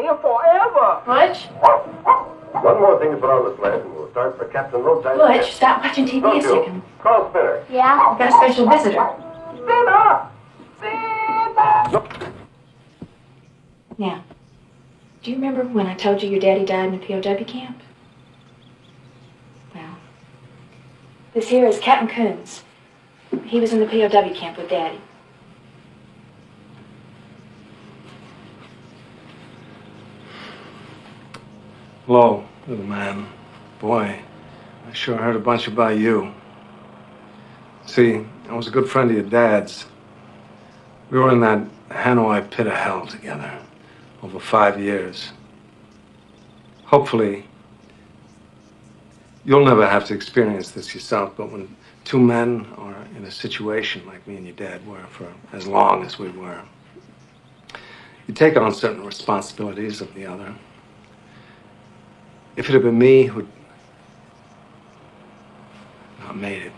Here forever. Butch? One more thing to put on the sled, and we'll start for Captain Roadside. Butch, stop watching TV a second. Call Spinner. Yeah? I've got a special visitor. Spinner! Spinner! Now, do you remember when I told you your daddy died in a POW camp? Well, this here is Captain Koons. He was in the POW camp with Daddy. Hello, little man. Boy, I sure heard a bunch about you. See, I was a good friend of your dad's. We were in that Hanoi pit of hell together over 5 years. Hopefully, you'll never have to experience this yourself, but when two men are in a situation like me and your dad were for as long as we were, you take on certain responsibilities of the other. If it had been me who'd not made it,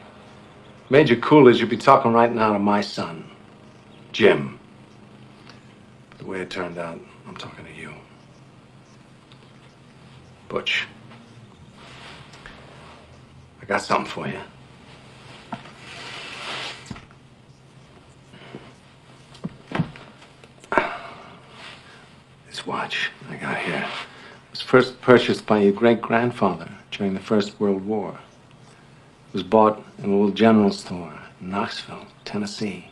Major Coolidge, you'd be talking right now to my son, Jim. But the way it turned out, I'm talking to you. Butch, I got something for you. This watch I got here was first purchased by your great-grandfather during the First World War. It was bought in a little general store in Knoxville, Tennessee.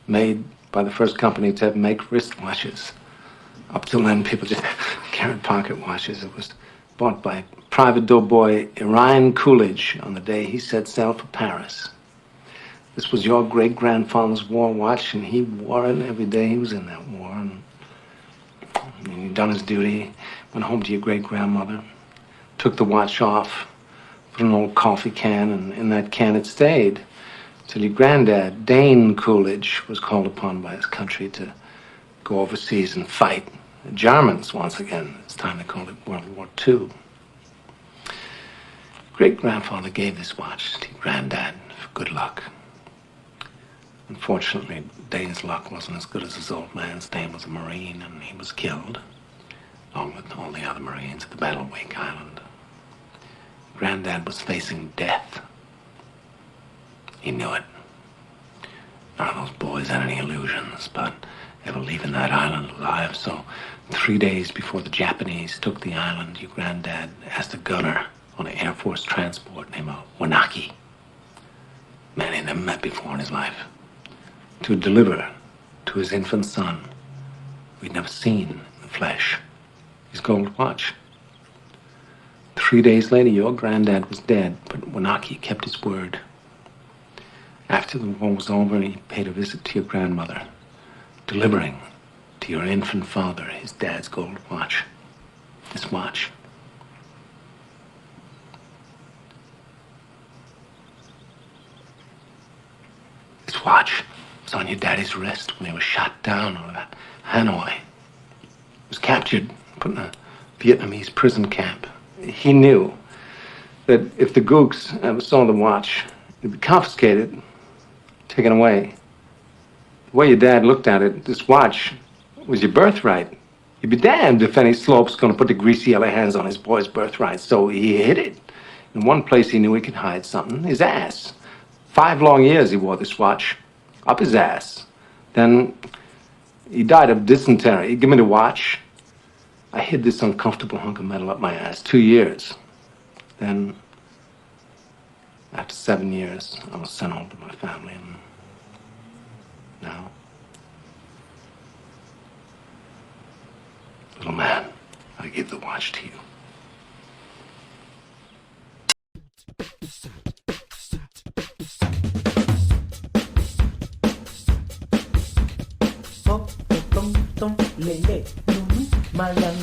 Made by the first company to make wristwatches. Up till then, people just carried pocket watches. It was bought by private doughboy Orion Coolidge on the day he set sail for Paris. This was your great-grandfather's war watch, and he wore it every day he was in that war. And he'd done his duty, went home to your great-grandmother, took the watch off, put an old coffee can, and in that can it stayed till your granddad, Dane Coolidge, was called upon by his country to go overseas and fight the Germans once again. It's time to call it World War II. Great-grandfather gave this watch to your granddad for good luck. Unfortunately, Dane's luck wasn't as good as his old man's. Dane was a Marine, and he was killed, along with all the other Marines at the Battle of Wake Island. Granddad was facing death. He knew it. None of those boys had any illusions about ever leaving that island alive, so 3 days before the Japanese took the island, your granddad asked a gunner on an Air Force transport named Wanaki, man he'd never met before in his life, to deliver to his infant son, who he'd never seen in the flesh, his gold watch. 3 days later, your granddad was dead, but Wanaki kept his word. After the war was over, he paid a visit to your grandmother, delivering to your infant father his dad's gold watch. This watch. This watch was on your daddy's wrist when he was shot down over Hanoi. He was captured, put in a Vietnamese prison camp. He knew that if the gooks ever saw the watch, it'd be confiscated, taken away. The way your dad looked at it, this watch was your birthright. You'd be damned if any slope's gonna put the greasy yellow hands on his boy's birthright. So he hid it. In one place he knew he could hide something, his ass. 5 long years he wore this watch, up his ass. Then he died of dysentery. He gave me the watch. I hid this uncomfortable hunk of metal up my ass 2 years. Then, after 7 years, I was sent home to my family, and now, little man, I give the watch to you. Malang